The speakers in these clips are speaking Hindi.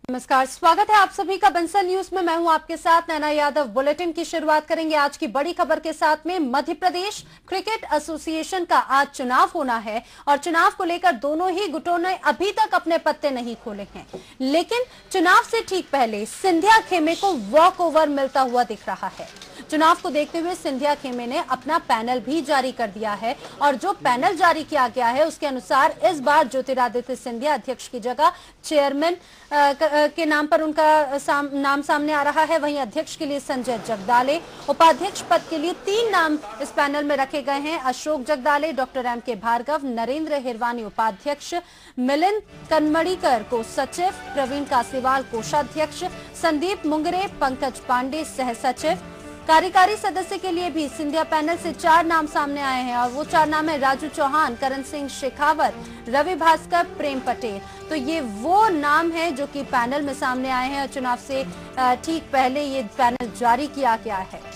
नमस्कार, स्वागत है आप सभी का बंसल न्यूज में। मैं हूं आपके साथ नैना यादव। बुलेटिन की शुरुआत करेंगे आज की बड़ी खबर के साथ में। मध्य प्रदेश क्रिकेट एसोसिएशन का आज चुनाव होना है और चुनाव को लेकर दोनों ही गुटों ने अभी तक अपने पत्ते नहीं खोले हैं, लेकिन चुनाव से ठीक पहले सिंधिया खेमे को वॉक ओवर मिलता हुआ दिख रहा है। चुनाव को देखते हुए सिंधिया खेमे ने अपना पैनल भी जारी कर दिया है और जो पैनल जारी किया गया है उसके अनुसार इस बार ज्योतिरादित्य सिंधिया अध्यक्ष की जगह चेयरमैन के नाम पर उनका नाम सामने आ रहा है। वहीं अध्यक्ष के लिए संजय जगदाले, उपाध्यक्ष पद के लिए 3 नाम इस पैनल में रखे गए हैं। Ashok Jagdale, doctor M.K. भार्गव, नरेंद्र हिरवानी उपाध्यक्ष, मिलिंद कनमड़ीकर को सचिव, प्रवीण कासीवाल कोषाध्यक्ष, संदीप मुंगरे, पंकज पांडे सह सचिव। कार्यकारी सदस्य के लिए भी सिंधिया पैनल से 4 नाम सामने आए हैं और वो 4 नाम है राजू चौहान, करण सिंह शेखावत, रवि भास्कर, प्रेम पटेल। तो ये वो नाम है जो कि पैनल में सामने आए हैं और चुनाव से ठीक पहले ये पैनल जारी किया गया है।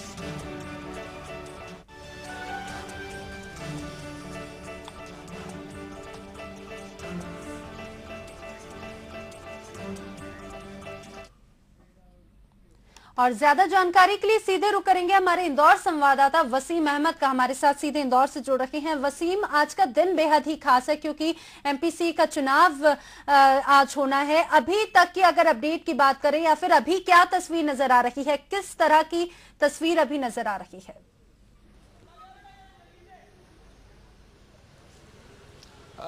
और ज्यादा जानकारी के लिए सीधे रुक करेंगे हमारे इंदौर संवाददाता वसीम अहमद का। हमारे साथ सीधे इंदौर से जुड़ रहे हैं। वसीम, आज का दिन बेहद ही खास है क्योंकि एमपीसी का चुनाव आज होना है। अभी तक की अगर अपडेट की बात करें या फिर अभी क्या तस्वीर नजर आ रही है, किस तरह की तस्वीर अभी नजर आ रही है?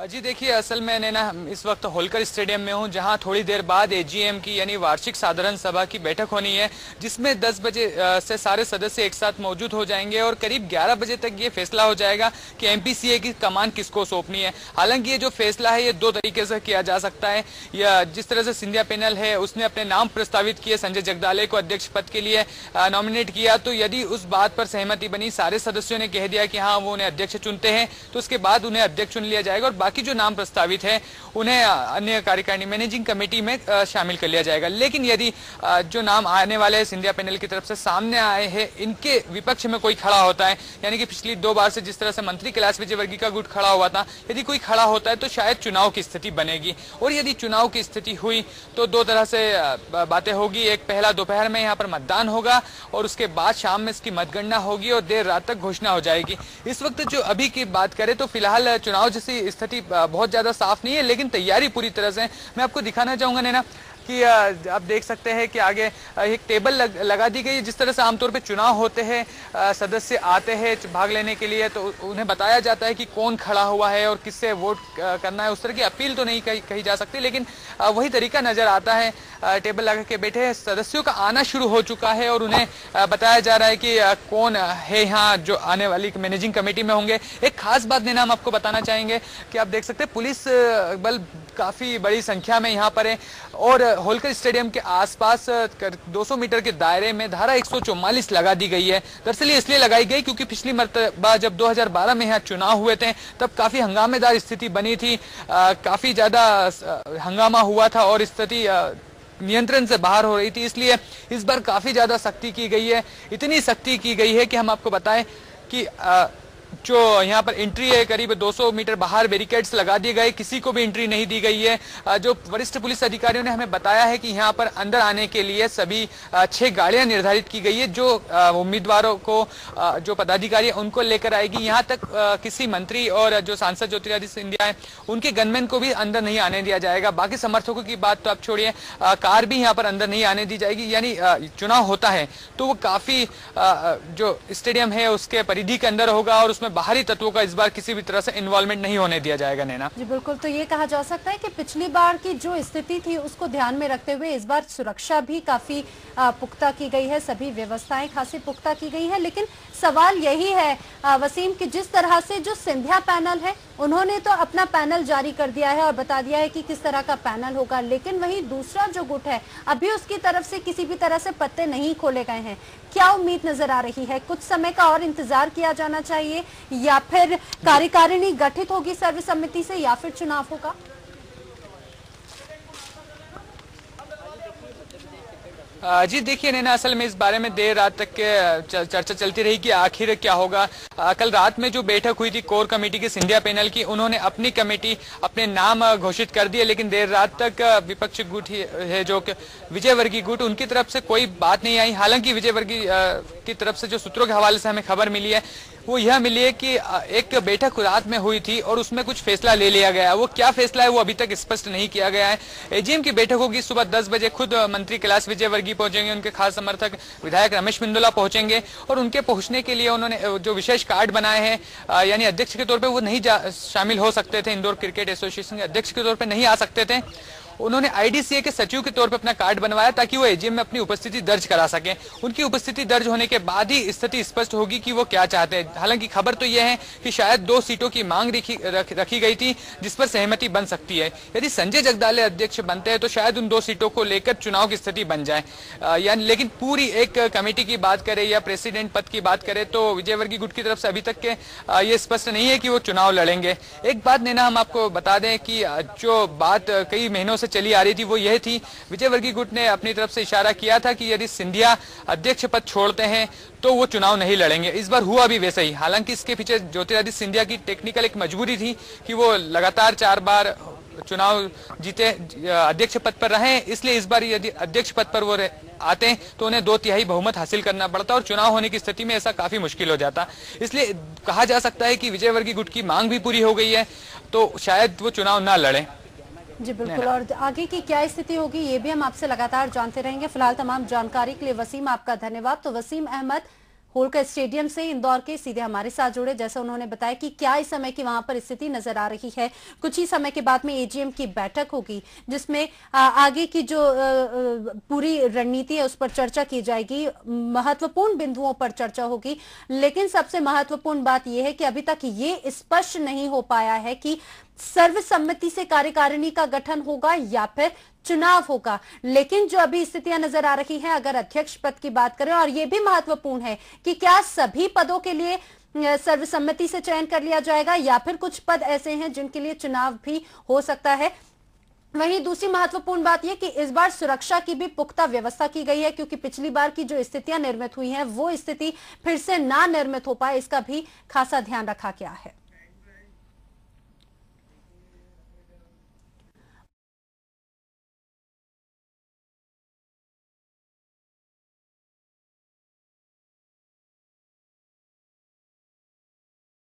जी देखिए, असल में नैना इस वक्त होलकर स्टेडियम में हूं, जहां थोड़ी देर बाद एजीएम की यानी वार्षिक साधारण सभा की बैठक होनी है, जिसमें 10 बजे से सारे सदस्य एक साथ मौजूद हो जाएंगे और करीब 11 बजे तक ये फैसला हो जाएगा कि एमपीसीए की कमान किसको सौंपनी है। हालांकि ये जो फैसला है ये 2 तरीके से किया जा सकता है। या जिस तरह से सिंधिया पैनल है उसने अपने नाम प्रस्तावित किए, संजय जगदाले को अध्यक्ष पद के लिए नॉमिनेट किया, तो यदि उस बात पर सहमति बनी, सारे सदस्यों ने कह दिया कि हाँ वो उन्हें अध्यक्ष चुनते हैं, तो उसके बाद उन्हें अध्यक्ष चुन लिया जाएगा और बाकी जो नाम प्रस्तावित है उन्हें अन्य कार्यकारिणी मैनेजिंग कमेटी में शामिल कर लिया जाएगा। लेकिन यदि जो नाम आने वाले हैं सिंधिया पैनल की तरफ से सामने आए हैं, इनके विपक्ष में कोई खड़ा होता है, यानी कि पिछली 2 बार से जिस तरह से मंत्री कैलाश विजयवर्गीय का गुट खड़ा हुआ था, यदि कोई खड़ा होता है तो शायद चुनाव की स्थिति बनेगी। और यदि चुनाव की स्थिति हुई तो 2 तरह से बातें होगी। एक, पहला दोपहर में यहाँ पर मतदान होगा और उसके बाद शाम में इसकी मतगणना होगी और देर रात तक घोषणा हो जाएगी। इस वक्त जो अभी की बात करें तो फिलहाल चुनाव जैसी स्थिति बहुत ज्यादा साफ नहीं है, लेकिन तैयारी पूरी तरह से। मैं आपको दिखाना चाहूंगा नैना कि आप देख सकते हैं कि आगे एक टेबल लगा दी गई है। जिस तरह से आमतौर पे चुनाव होते हैं, सदस्य आते हैं भाग लेने के लिए, तो उन्हें बताया जाता है कि कौन खड़ा हुआ है और किससे वोट करना है। उस तरह की अपील तो नहीं कही जा सकती, लेकिन वही तरीका नजर आता है। टेबल लगा के बैठे सदस्यों का आना शुरू हो चुका है और उन्हें बताया जा रहा है कि कौन है यहाँ जो आने वाली मैनेजिंग कमेटी में होंगे। एक खास बात देना हम आपको बताना चाहेंगे कि आप देख सकते हैं पुलिस बल काफी बड़ी संख्या में यहाँ पर है और होलकर स्टेडियम के आसपास 200 मीटर के दायरे में धारा 144 लगा दी गई है। दरअसल इसलिए लगाई गई क्योंकि पिछली मर्तबा जब 2012 में यहाँ चुनाव हुए थे तब काफी हंगामेदार स्थिति बनी थी, काफी ज्यादा हंगामा हुआ था और स्थिति नियंत्रण से बाहर हो रही थी। इसलिए इस बार काफी ज्यादा सख्ती की गई है। इतनी सख्ती की गई है कि हम आपको बताएं कि जो यहाँ पर एंट्री है करीब 200 मीटर बाहर बैरिकेड्स लगा दिए गए, किसी को भी एंट्री नहीं दी गई है। जो वरिष्ठ पुलिस अधिकारियों ने हमें बताया है कि यहाँ पर अंदर आने के लिए सभी 6 गाड़ियां निर्धारित की गई है जो उम्मीदवारों को जो पदाधिकारी है उनको लेकर आएगी। यहाँ तक किसी मंत्री और जो सांसद ज्योतिरादित्य सिंधिया है उनके गनमैन को भी अंदर नहीं आने दिया जाएगा। बाकी समर्थकों की बात तो आप छोड़िए, कार भी यहाँ पर अंदर नहीं आने दी जाएगी। यानी चुनाव होता है तो वो काफी जो स्टेडियम है उसके परिधि के अंदर होगा और उसमें बाहरी तत्वों का इस बार किसी भी तरह से इन्वॉल्वमेंट नहीं होने दिया जाएगा। नैना जी बिल्कुल, तो ये कहा जा सकता है कि पिछली बार की जो स्थिति थी उसको ध्यान में रखते हुए इस बार सुरक्षा भी काफी पुख्ता की गई है, सभी व्यवस्थाएं खासी पुख्ता की गई है। लेकिन सवाल यही है वसीम कि जिस तरह से जो सिंधिया पैनल है उन्होंने तो अपना पैनल जारी कर दिया है और बता दिया है कि किस तरह का पैनल होगा, लेकिन वही दूसरा जो गुट है अभी उसकी तरफ से किसी भी तरह से पत्ते नहीं खोले गए हैं। क्या उम्मीद नजर आ रही है? कुछ समय का और इंतजार किया जाना चाहिए या फिर कार्यकारिणी गठित होगी सर्वसम्मति से या फिर चुनाव होगा? जी देखिए नैना, असल में इस बारे में देर रात तक के चर्चा चलती रही कि आखिर क्या होगा। कल रात में जो बैठक हुई थी कोर कमेटी की सिंधिया पैनल की, उन्होंने अपनी कमेटी अपने नाम घोषित कर दिए, लेकिन देर रात तक विपक्षी गुट है जो विजय वर्गीय गुट, उनकी तरफ से कोई बात नहीं आई। हालांकि विजय वर्गीय की तरफ से जो सूत्रों के हवाले से हमें खबर मिली है वो यह मिली है कि एक बैठक रात में हुई थी और उसमें कुछ फैसला ले लिया गया। वो क्या फैसला है वो अभी तक स्पष्ट नहीं किया गया है। एजीएम की बैठक होगी सुबह 10 बजे, खुद मंत्री कैलाश विजय वर्गीय पहुंचेंगे, उनके खास समर्थक विधायक रमेश बिंदुला पहुंचेंगे और उनके पहुंचने के लिए उन्होंने जो विशेष कार्ड बनाए हैं, यानी अध्यक्ष के तौर पर वो नहीं शामिल हो सकते थे, इंदौर क्रिकेट एसोसिएशन के अध्यक्ष के तौर पर नहीं आ सकते थे। उन्होंने आईडीसीए के सचिव के तौर पर अपना कार्ड बनवाया ताकि वो एजीएम में अपनी उपस्थिति दर्ज करा सके। उनकी उपस्थिति दर्ज होने के बाद ही स्थिति स्पष्ट होगी कि वो क्या चाहते हैं। हालांकि खबर तो यह है कि शायद 2 सीटों की मांग रखी गई थी जिस पर सहमति बन सकती है। यदि संजय जगदाले अध्यक्ष बनते हैं तो शायद उन 2 सीटों को लेकर चुनाव की स्थिति बन जाए। यानी लेकिन पूरी एक कमेटी की बात करें या प्रेसिडेंट पद की बात करें तो विजय वर्गीय गुट की तरफ से अभी तक के ये स्पष्ट नहीं है कि वो चुनाव लड़ेंगे। एक बात नैना हम आपको बता दें कि जो बात कई महीनों चली आ रही थी वो यह थी, विजय वर्गीय गुट ने अपनी तरफ से इशारा किया था कि यदि सिंधिया अध्यक्ष पद छोड़ते हैं तो वो चुनाव नहीं लड़ेंगे। इस बार हुआ भी वैसा ही। हालांकि इसके पीछे ज्योतिरादित्य सिंधिया की टेक्निकल एक मजबूरी थी कि वो लगातार 4 बार चुनाव जीते, अध्यक्ष पद पर रहे, इसलिए इस बार यदि अध्यक्ष पद पर वो आते हैं तो उन्हें 2/3 बहुमत हासिल करना पड़ता और चुनाव होने की स्थिति में ऐसा काफी मुश्किल हो जाता। इसलिए कहा जा सकता है कि विजय वर्गीय गुट की मांग भी पूरी हो गई है तो शायद वो चुनाव ना लड़े। जी बिल्कुल, और आगे की क्या स्थिति होगी ये भी हम आपसे लगातार जानते रहेंगे। फिलहाल तमाम जानकारी के लिए वसीम आपका धन्यवाद। तो वसीम अहमद होलकर स्टेडियम से इंदौर के सीधे हमारे साथ जुड़े, जैसे उन्होंने बताया कि क्या इस समय की वहां पर स्थिति नजर आ रही है। कुछ ही समय के बाद में एजीएम की बैठक होगी जिसमें आगे की जो पूरी रणनीति है उस पर चर्चा की जाएगी, महत्वपूर्ण बिंदुओं पर चर्चा होगी। लेकिन सबसे महत्वपूर्ण बात यह है कि अभी तक ये स्पष्ट नहीं हो पाया है कि सर्वसम्मति से कार्यकारिणी का गठन होगा या फिर चुनाव होगा। लेकिन जो अभी स्थितियां नजर आ रही हैं, अगर अध्यक्ष पद की बात करें, और यह भी महत्वपूर्ण है कि क्या सभी पदों के लिए सर्वसम्मति से चयन कर लिया जाएगा या फिर कुछ पद ऐसे हैं जिनके लिए चुनाव भी हो सकता है। वहीं दूसरी महत्वपूर्ण बात यह कि इस बार सुरक्षा की भी पुख्ता व्यवस्था की गई है, क्योंकि पिछली बार की जो स्थितियां निर्मित हुई हैं वो स्थिति फिर से ना निर्मित हो पाए, इसका भी खासा ध्यान रखा गया है।